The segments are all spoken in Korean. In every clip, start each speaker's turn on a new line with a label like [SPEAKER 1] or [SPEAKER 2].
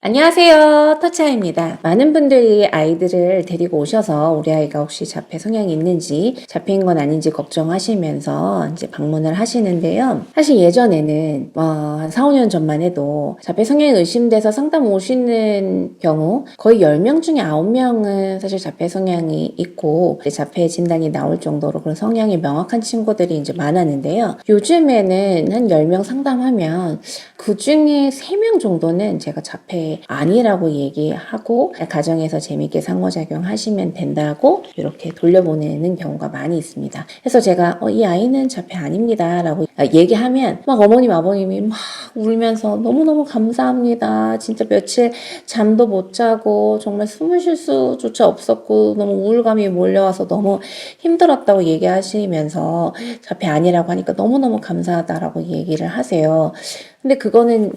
[SPEAKER 1] 안녕하세요. 터치아입니다. 많은 분들이 아이들을 데리고 오셔서 우리 아이가 혹시 자폐 성향이 있는지 자폐인 건 아닌지 걱정하시면서 이제 방문을 하시는데요. 사실 예전에는 한 4, 5년 전만 해도 자폐 성향이 의심돼서 상담 오시는 경우 거의 10명 중에 9명은 사실 자폐 성향이 있고 자폐 진단이 나올 정도로 그런 성향이 명확한 친구들이 이제 많았는데요. 요즘에는 한 10명 상담하면 그 중에 3명 정도는 제가 자폐 아니라고 얘기하고 가정에서 재밌게 상호작용 하시면 된다고 이렇게 돌려보내는 경우가 많이 있습니다. 그래서 제가 이 아이는 자폐 아닙니다 라고 얘기하면 막 어머님 아버님이 막 울면서 너무너무 감사합니다. 진짜 며칠 잠도 못 자고 정말 숨을 쉴 수조차 없었고 너무 우울감이 몰려와서 너무 힘들었다고 얘기하시면서 자폐 아니라고 하니까 너무너무 감사하다라고 얘기를 하세요. 근데 그거는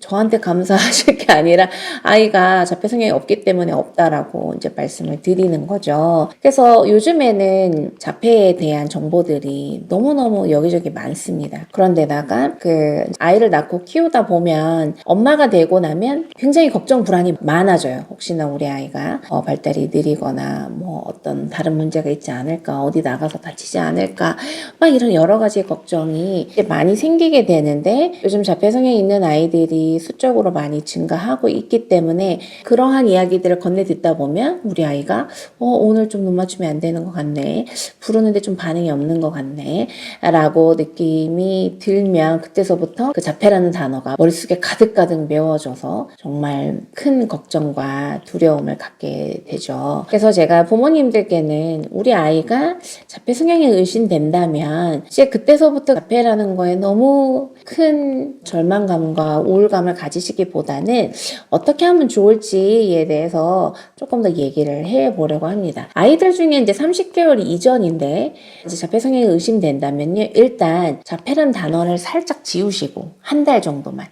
[SPEAKER 1] 저한테 감사하실 게 아니라 아이가 자폐 성향이 없기 때문에 없다라고 이제 말씀을 드리는 거죠. 그래서 요즘에는 자폐에 대한 정보들이 너무너무 여기저기 많습니다. 그런데다가 그 아이를 낳고 키우다 보면 엄마가 되고 나면 굉장히 걱정 불안이 많아져요. 혹시나 우리 아이가 발달이 느리거나 어떤 다른 문제가 있지 않을까, 어디 나가서 다치지 않을까, 막 이런 여러 가지 걱정이 많이 생기게 되는데 요즘 자폐 성향이 있는 아이들이 수적으로 많이 증가하고 있기 때문에 그러한 이야기들을 건네 듣다 보면 우리 아이가 오늘 좀 눈 맞춤이 안 되는 것 같네, 부르는데 좀 반응이 없는 것 같네 라고 느낌이 들면 그때서부터 그 자폐라는 단어가 머릿속에 가득가득 메워져서 정말 큰 걱정과 두려움을 갖게 되죠. 그래서 제가 부모님들께는 우리 아이가 자폐 성향이 의심된다면 이제 그때서부터 자폐라는 거에 너무 큰 절망감과 우울감을 가지시기보다는 어떻게 하면 좋을지에 대해서 조금 더 얘기를 해보려고 합니다. 아이들 중에 이제 30개월 이전인데 이제 자폐 성향이 의심된다면요, 일단 자폐라는 단어를 살짝 지우시고 한 달 정도만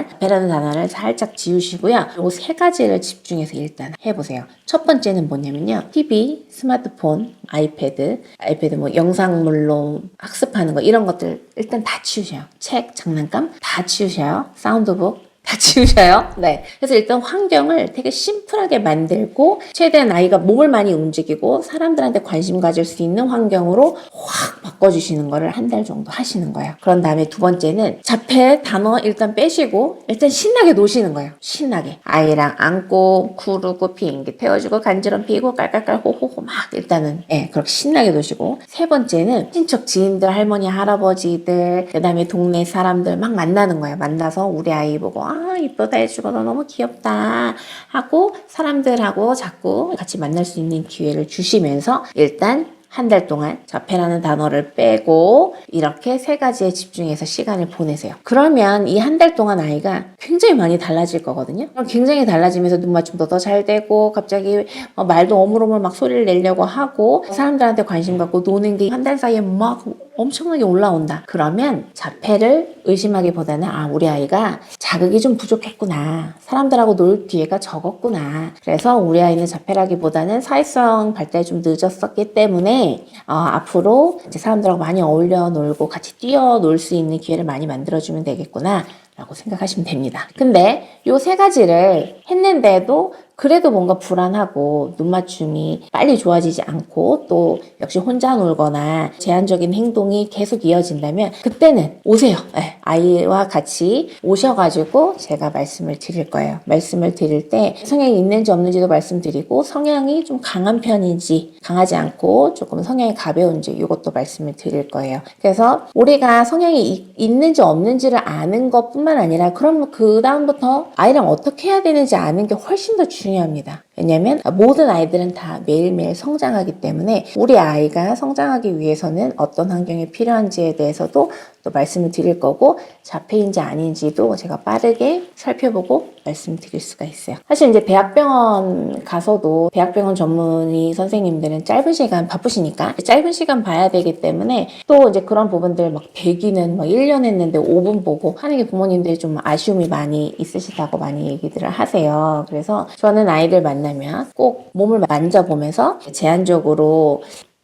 [SPEAKER 1] 자폐라는 단어를 살짝 지우시고요. 요 세 가지를 집중해서 일단 해보세요. 첫 번째는 뭐냐면요, TV, 스마트폰, 아이패드 영상물로 학습하는 거 이런 것들 일단 다 치우셔요. 책, 장난감 다 치우셔요. 사운드북 다 치우셔요. 네. 그래서 일단 환경을 되게 심플하게 만들고 최대한 아이가 몸을 많이 움직이고 사람들한테 관심 가질 수 있는 환경으로 확 바꿔주시는 거를 한 달 정도 하시는 거예요. 그런 다음에 두 번째는 자폐 단어 일단 빼시고 일단 신나게 노시는 거예요. 신나게. 아이랑 안고 구르고 비행기 태워주고 간지럼 피고 깔깔깔 호호호 막 일단은 그렇게 신나게 노시고, 세 번째는 친척 지인들 할머니 할아버지들 그 다음에 동네 사람들 막 만나는 거예요. 만나서 우리 아이 보고 이쁘다 해주고 너 너무 귀엽다 하고 사람들하고 자꾸 같이 만날 수 있는 기회를 주시면서 일단 한 달 동안 자폐라는 단어를 빼고 이렇게 세 가지에 집중해서 시간을 보내세요. 그러면 이 한 달 동안 아이가 굉장히 많이 달라질 거거든요. 굉장히 달라지면서 눈 맞춤도 더 잘 되고 갑자기 말도 어물어물 막 소리를 내려고 하고 사람들한테 관심 갖고 노는 게 한 달 사이에 막 엄청나게 올라온다. 그러면 자폐를 의심하기보다는 우리 아이가 자극이 좀 부족했구나. 사람들하고 놀 기회가 적었구나. 그래서 우리 아이는 자폐라기보다는 사회성 발달이 좀 늦었었기 때문에 앞으로 이제 사람들하고 많이 어울려 놀고 같이 뛰어놀 수 있는 기회를 많이 만들어주면 되겠구나 라고 생각하시면 됩니다. 근데 요 세 가지를 했는데도 그래도 뭔가 불안하고 눈 맞춤이 빨리 좋아지지 않고 또 역시 혼자 놀거나 제한적인 행동이 계속 이어진다면 그때는 오세요. 아이와 같이 오셔가지고 제가 말씀을 드릴 거예요. 말씀을 드릴 때 성향이 있는지 없는지도 말씀드리고 성향이 좀 강한 편인지 강하지 않고 조금 성향이 가벼운지 이것도 말씀을 드릴 거예요. 그래서 우리가 성향이 있는지 없는지를 아는 것뿐만 아니라 그럼 그 다음부터 아이랑 어떻게 해야 되는지 아는 게 훨씬 더 중요합니다. 왜냐면 모든 아이들은 다 매일매일 성장하기 때문에 우리 아이가 성장하기 위해서는 어떤 환경이 필요한지에 대해서도 또 말씀을 드릴 거고 자폐인지 아닌지도 제가 빠르게 살펴보고 말씀드릴 수가 있어요. 사실 이제 대학병원 가서도 대학병원 전문의 선생님들은 짧은 시간 바쁘시니까 짧은 시간 봐야 되기 때문에 또 이제 그런 부분들 막 대기는 1년 했는데 5분 보고 하는 게 부모님들이 좀 아쉬움이 많이 있으시다고 많이 얘기들을 하세요. 그래서 저는 아이들 만나면 꼭 몸을 만져보면서 제한적으로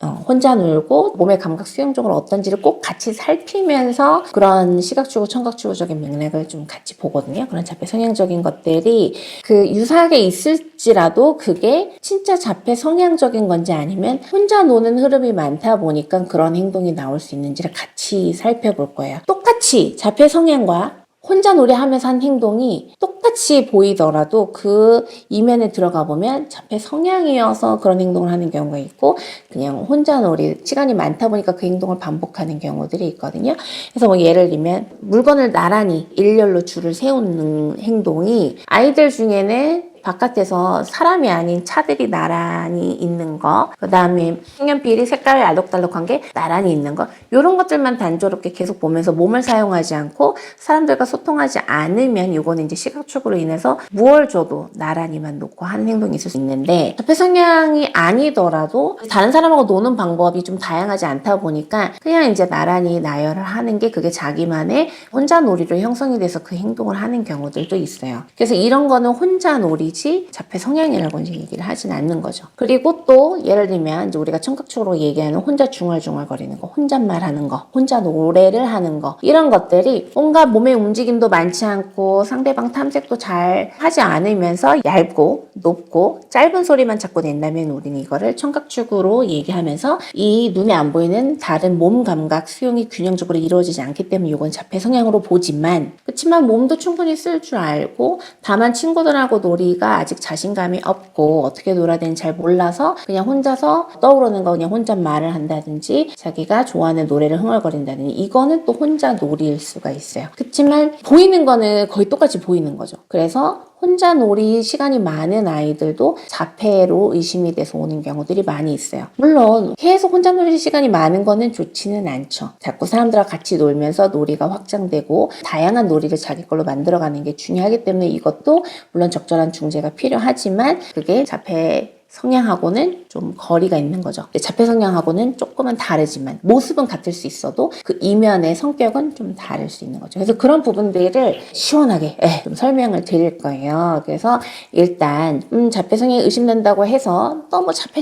[SPEAKER 1] 혼자 놀고 몸의 감각 수용적으로 어떤지를 꼭 같이 살피면서 그런 시각주고 청각주고적인 맥락을 좀 같이 보거든요. 그런 자폐 성향적인 것들이 그 유사하게 있을지라도 그게 진짜 자폐 성향적인 건지 아니면 혼자 노는 흐름이 많다 보니까 그런 행동이 나올 수 있는지를 같이 살펴볼 거예요. 똑같이 자폐 성향과 혼자 놀이하면서 한 행동이 똑같이 보이더라도 그 이면에 들어가 보면 자폐 성향이어서 그런 행동을 하는 경우가 있고 그냥 혼자 놀이 시간이 많다 보니까 그 행동을 반복하는 경우들이 있거든요. 그래서 뭐 예를 들면 물건을 나란히 일렬로 줄을 세우는 행동이 아이들 중에는 바깥에서 사람이 아닌 차들이 나란히 있는 거, 그 다음에 색연필이 색깔이 알록달록한 게 나란히 있는 거, 이런 것들만 단조롭게 계속 보면서 몸을 사용하지 않고 사람들과 소통하지 않으면 이거는 이제 시각축으로 인해서 무얼 줘도 나란히만 놓고 하는 행동이 있을 수 있는데 자폐 성향이 아니더라도 다른 사람하고 노는 방법이 좀 다양하지 않다 보니까 그냥 이제 나란히 나열을 하는 게 그게 자기만의 혼자 놀이로 형성이 돼서 그 행동을 하는 경우들도 있어요. 그래서 이런 거는 혼자 놀이 자폐 성향이라고 이제 얘기를 하진 않는 거죠. 그리고 또 예를 들면 이제 우리가 청각적으로 얘기하는 혼자 중얼중얼거리는 거, 혼잣말 하는 거, 혼자 노래를 하는 거 이런 것들이 뭔가 몸의 움직임도 많지 않고 상대방 탐색도 잘 하지 않으면서 얇고 높고 짧은 소리만 자꾸 낸다면 우리는 이거를 청각축으로 얘기하면서 이 눈에 안 보이는 다른 몸 감각 수용이 균형적으로 이루어지지 않기 때문에 이건 자폐 성향으로 보지만 그렇지만 몸도 충분히 쓸 줄 알고 다만 친구들하고 놀이가 아직 자신감이 없고 어떻게 놀아야 되는지 잘 몰라서 그냥 혼자서 떠오르는 거 그냥 혼잣말을 한다든지 자기가 좋아하는 노래를 흥얼거린다든지 이거는 또 혼자 놀이일 수가 있어요. 그렇지만 보이는 거는 거의 똑같이 보이는 거죠. 그래서 혼자 놀이 시간이 많은 아이들도 자폐로 의심이 돼서 오는 경우들이 많이 있어요. 물론 계속 혼자 놀이 시간이 많은 거는 좋지는 않죠. 자꾸 사람들과 같이 놀면서 놀이가 확장되고 다양한 놀이를 자기 걸로 만들어가는 게 중요하기 때문에 이것도 물론 적절한 중재가 필요하지만 그게 자폐 성향하고는 좀 거리가 있는 거죠. 자폐 성향하고는 조금은 다르지만 모습은 같을 수 있어도 그 이면의 성격은 좀 다를 수 있는 거죠. 그래서 그런 부분들을 시원하게 좀 설명을 드릴 거예요. 그래서 일단 자폐 성향이 의심된다고 해서 너무 자폐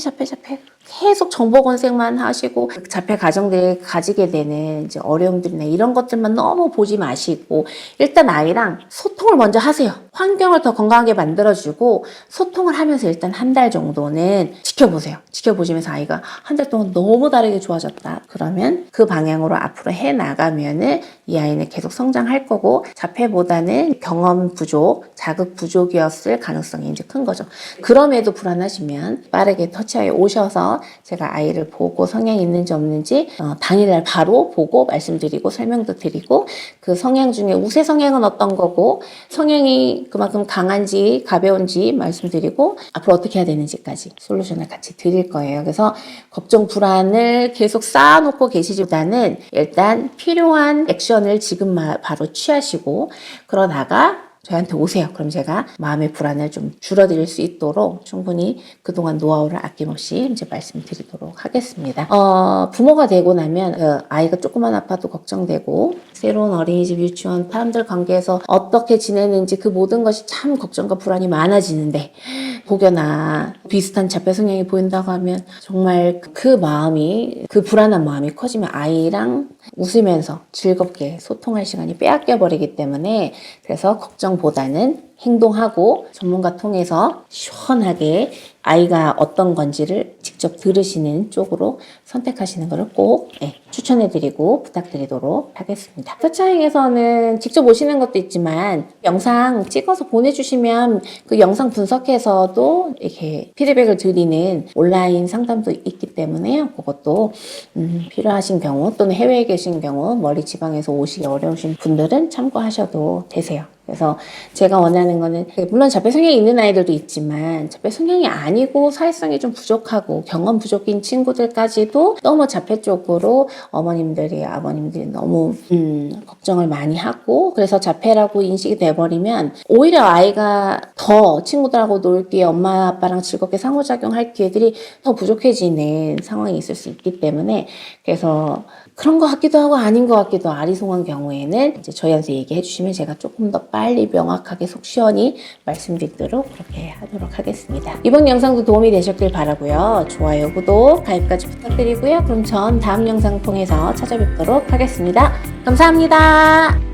[SPEAKER 1] 계속 정보 검색만 하시고 자폐 가정들이 가지게 되는 이제 어려움들이나 이런 것들만 너무 보지 마시고 일단 아이랑 소통을 먼저 하세요. 환경을 더 건강하게 만들어주고 소통을 하면서 일단 한 달 정도는 지켜보세요. 지켜보시면서 아이가 한 달 동안 너무 다르게 좋아졌다. 그러면 그 방향으로 앞으로 해나가면은 이 아이는 계속 성장할 거고 자폐보다는 경험 부족, 자극 부족이었을 가능성이 이제 큰 거죠. 그럼에도 불안하시면 빠르게 터치아에 오셔서 제가 아이를 보고 성향이 있는지 없는지 당일날 바로 보고 말씀드리고 설명도 드리고 그 성향 중에 우세 성향은 어떤 거고 성향이 그만큼 강한지 가벼운지 말씀드리고 앞으로 어떻게 해야 되는지까지 솔루션을 같이 드릴 거예요. 그래서 걱정 불안을 계속 쌓아놓고 계시기보다는 일단 필요한 액션을 지금 바로 취하시고 그러다가 저희한테 오세요. 그럼 제가 마음의 불안을 좀 줄어드릴 수 있도록 충분히 그동안 노하우를 아낌없이 이제 말씀드리도록 하겠습니다. 부모가 되고 나면 아이가 조금만 아파도 걱정되고 새로운 어린이집, 유치원, 사람들 관계에서 어떻게 지내는지 그 모든 것이 참 걱정과 불안이 많아지는데 혹여나 비슷한 자폐 성향이 보인다고 하면 정말 그 마음이 그 불안한 마음이 커지면 아이랑 웃으면서 즐겁게 소통할 시간이 빼앗겨 버리기 때문에 그래서 걱정보다는 행동하고 전문가 통해서 시원하게 아이가 어떤 건지를 직접 들으시는 쪽으로 선택하시는 것을 꼭 추천해드리고 부탁드리도록 하겠습니다. 터치아잉에서는 직접 오시는 것도 있지만 영상 찍어서 보내주시면 그 영상 분석해서도 이렇게 피드백을 드리는 온라인 상담도 있기 때문에요. 그것도 필요하신 경우 또는 해외에 계신 경우 멀리 지방에서 오시기 어려우신 분들은 참고하셔도 되세요. 그래서 제가 원하는 거는 물론 자폐 성향이 있는 아이들도 있지만 자폐 성향이 아니고 사회성이 좀 부족하고 경험 부족인 친구들까지도 너무 자폐 쪽으로 어머님들이 아버님들이 너무 걱정을 많이 하고 그래서 자폐라고 인식이 돼버리면 오히려 아이가 더 친구들하고 놀 기회 엄마 아빠랑 즐겁게 상호작용할 기회들이 더 부족해지는 상황이 있을 수 있기 때문에 그래서 그런 것 같기도 하고 아닌 것 같기도 아리송한 경우에는 이제 저희한테 얘기해 주시면 제가 조금 더 빨리 명확하게 속 시원히 말씀드리도록 그렇게 하도록 하겠습니다. 이번 영상도 도움이 되셨길 바라고요. 좋아요, 구독, 가입까지 부탁드리고요. 그럼 전 다음 영상 통해서 찾아뵙도록 하겠습니다. 감사합니다.